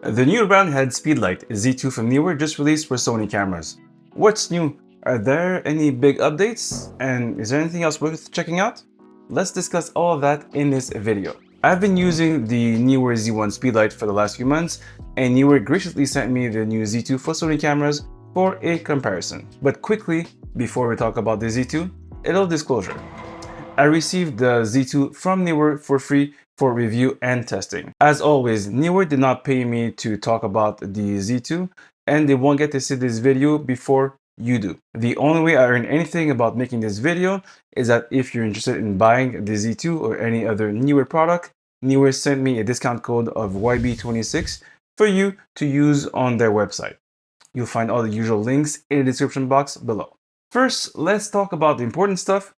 The new round head speedlite Z2 from Neewer just released for Sony cameras. What's new? Are there any big updates? And is there anything else worth checking out? Let's discuss all of that in this video. I've been using the Neewer Z1 speedlite for the last few months, and Neewer graciously sent me the new Z2 for Sony cameras for a comparison. But quickly, before we talk about the Z2, a little disclosure. I received the Z2 from Neewer for free for review and testing. As always, Neewer did not pay me to talk about the Z2, and they won't get to see this video before you do. The only way I earn anything about making this video is that if you're interested in buying the Z2 or any other Neewer product, Neewer sent me a discount code of YB26 for you to use on their website. You'll find all the usual links in the description box below. First, let's talk about the important stuff.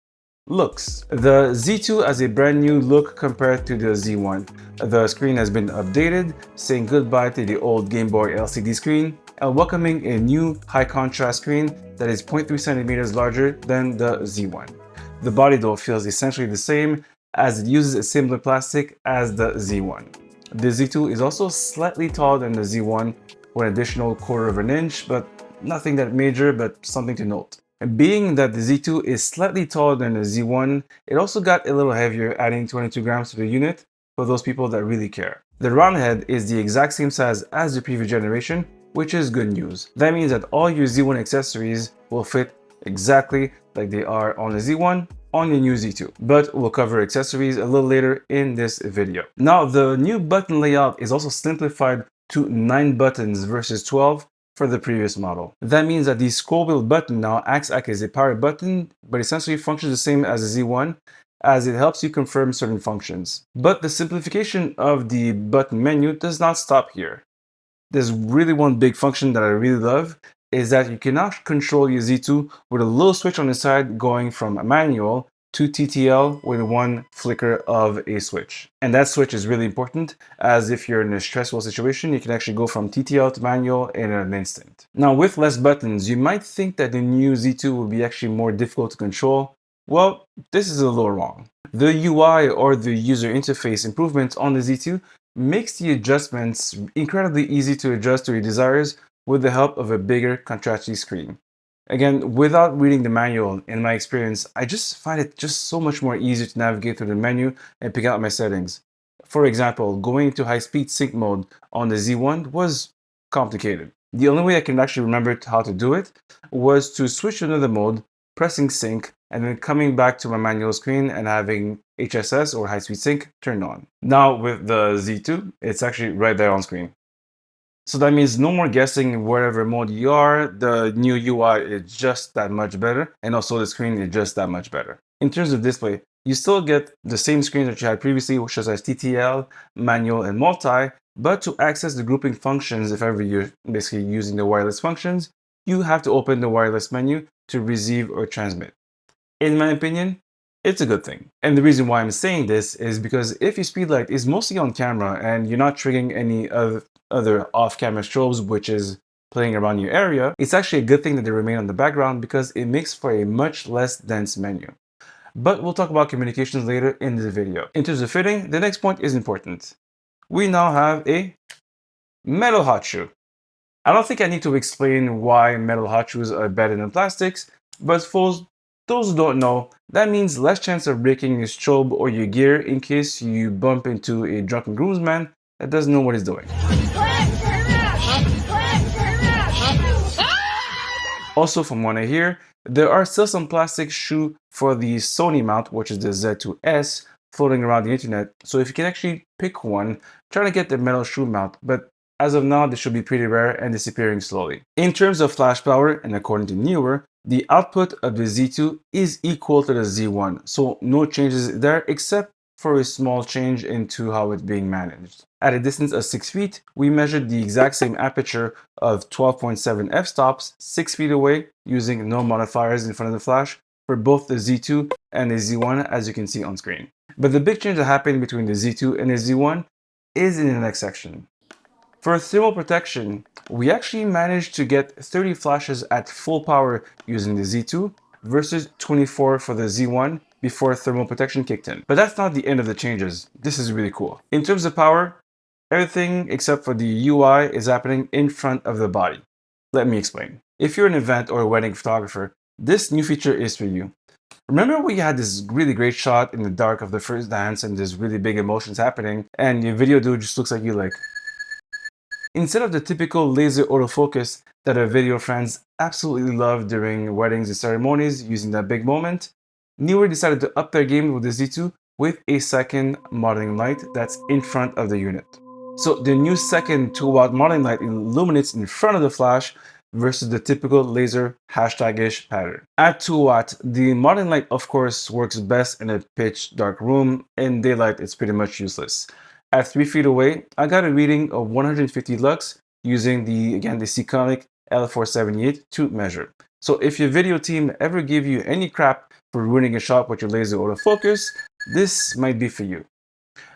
Looks. The Z2 has a brand new look compared to the Z1. The screen has been updated, saying goodbye to the old Game Boy LCD screen and welcoming a new high contrast screen that is 0.3 centimeters larger than the Z1. The body though feels essentially the same as it uses a similar plastic as the Z1. The Z2 is also slightly taller than the Z1 with an additional quarter of an inch, but nothing that major, but something to note. And being that the Z2 is slightly taller than the Z1, it also got a little heavier, adding 22 grams to the unit for those people that really care. The round head is the exact same size as the previous generation, which is good news. That means that all your Z1 accessories will fit exactly like they are on the Z1 on the new Z2, but we'll cover accessories a little later in this video. Now, the new button layout is also simplified to 9 buttons versus 12 for the previous model. That means that the scroll wheel button now acts like as a power button, but essentially functions the same as the Z1, as it helps you confirm certain functions. But the simplification of the button menu does not stop here. There's really one big function that I really love, is that you can now control your Z2 with a little switch on the side going from manual to TTL with one flicker of a switch. And that switch is really important, as if you're in a stressful situation, you can actually go from TTL to manual in an instant. Now, with less buttons, you might think that the new Z2 will be actually more difficult to control. Well, this is a little wrong. The UI, or the user interface improvements on the Z2, makes the adjustments incredibly easy to adjust to your desires with the help of a bigger contrasty screen. Again, without reading the manual, in my experience, I just find it just so much more easier to navigate through the menu and pick out my settings. For example, going into high-speed sync mode on the Z1 was complicated. The only way I can actually remember how to do it was to switch to another mode, pressing sync, and then coming back to my manual screen and having HSS or high-speed sync turned on. Now with the Z2, it's actually right there on screen. So that means no more guessing wherever mode you are. The new UI is just that much better, and also the screen is just that much better. In terms of display, you still get the same screen that you had previously, which is as TTL, manual, and multi, but to access the grouping functions, if ever you're basically using the wireless functions, you have to open the wireless menu to receive or transmit. In my opinion, it's a good thing. And the reason why I'm saying this is because if your speedlight is mostly on camera and you're not triggering any other off-camera strobes, which is playing around your area, it's actually a good thing that they remain on the background because it makes for a much less dense menu. But we'll talk about communications later in this video. In terms of fitting, the next point is important. We now have a metal hot shoe. I don't think I need to explain why metal hot shoes are better than plastics, but for those who don't know, that means less chance of breaking your strobe or your gear in case you bump into a drunken groomsman that doesn't know what he's doing. Also, from what I hear, there are still some plastic shoe for the Sony mount, which is the Z2S, floating around the internet. So if you can actually pick one, try to get the metal shoe mount, but as of now, this should be pretty rare and disappearing slowly. In terms of flash power, and according to Neewer, the output of the Z2 is equal to the Z1, so no changes there except for a small change into how it's being managed. At a distance of 6 feet, we measured the exact same aperture of 12.7 f-stops 6 feet away using no modifiers in front of the flash for both the Z2 and the Z1, as you can see on screen. But the big change that happened between the Z2 and the Z1 is in the next section. For thermal protection, we actually managed to get 30 flashes at full power using the Z2 versus 24 for the Z1 before thermal protection kicked in. But that's not the end of the changes. This is really cool. In terms of power, Everything except for the UI is happening in front of the body. Let me explain. If you're an event or a wedding photographer, this new feature is for you. Remember we had this really great shot in the dark of the first dance and there's really big emotions happening and your video dude just looks like you like. Instead of the typical laser autofocus that our video friends absolutely love during weddings and ceremonies using that big moment, Neewer decided to up their game with the Z2 with a second modeling light that's in front of the unit. So the new second 2-watt modeling light illuminates in front of the flash versus the typical laser hashtag-ish pattern. At 2 watt, the modeling light of course works best in a pitch dark room. In daylight, it's pretty much useless. At 3 feet away, I got a reading of 150 lux using the Sonic L478 to measure. So if your video team ever give you any crap for ruining a shot with your laser autofocus, this might be for you.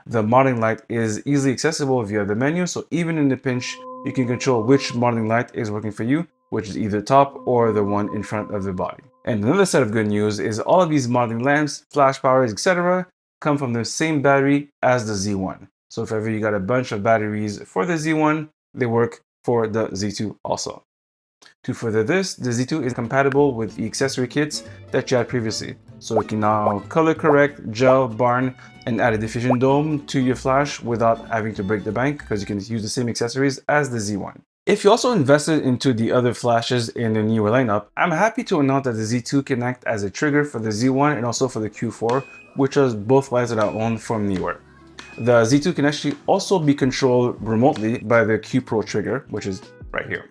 The modeling light is easily accessible via the menu, so even in the pinch, you can control which modeling light is working for you, which is either top or the one in front of the body. And another set of good news is all of these modeling lamps, flash powers, etc. come from the same battery as the Z1. So if ever you got a bunch of batteries for the Z1, they work for the Z2 also. To further this, the Z2 is compatible with the accessory kits that you had previously. So you can now color correct, gel, barn, and add a diffusion dome to your flash without having to break the bank because you can use the same accessories as the Z1. If you also invested into the other flashes in the Neewer lineup, I'm happy to announce that the Z2 can act as a trigger for the Z1 and also for the Q4, which are both lights that I own from Neewer. The Z2 can actually also be controlled remotely by the Q Pro trigger, which is right here.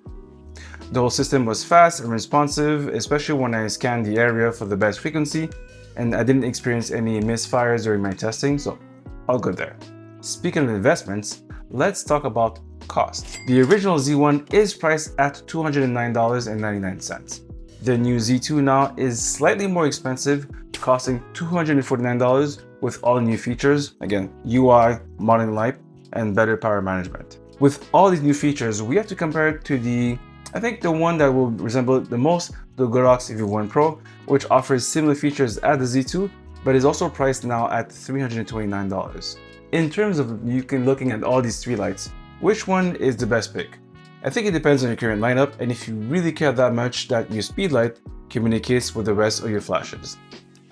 The whole system was fast and responsive, especially when I scanned the area for the best frequency, and I didn't experience any misfires during my testing, so all good there. Speaking of investments, let's talk about cost. The original Z1 is priced at $209.99. The new Z2 now is slightly more expensive, costing $249 with all new features, again, UI, modeling light, and better power management. With all these new features, we have to compare it to I think the one that will resemble it the most, the Godox EV1 Pro, which offers similar features as the Z2, but is also priced now at $329. In terms of looking at all these three lights, which one is the best pick? I think it depends on your current lineup and if you really care that much that your speedlight communicates with the rest of your flashes.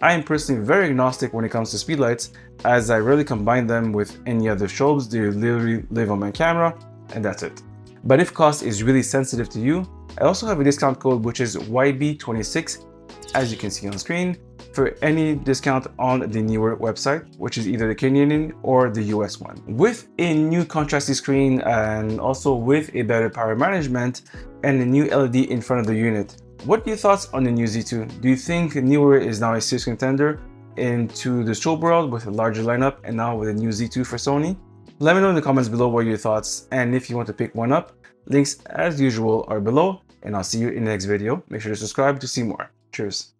I am personally very agnostic when it comes to speedlights, as I rarely combine them with any other strobes. They literally live on my camera and that's it. But if cost is really sensitive to you, I also have a discount code which is YB26, as you can see on screen, for any discount on the Neewer website, which is either the Canadian or the US one. With a new contrasty screen and also with a better power management and a new LED in front of the unit, what are your thoughts on the new Z2? Do you think Neewer is now a serious contender into the strobe world with a larger lineup and now with a new Z2 for Sony? Let me know in the comments below what are your thoughts, and if you want to pick one up, links as usual are below, and I'll see you in the next video. Make sure to subscribe to see more. Cheers.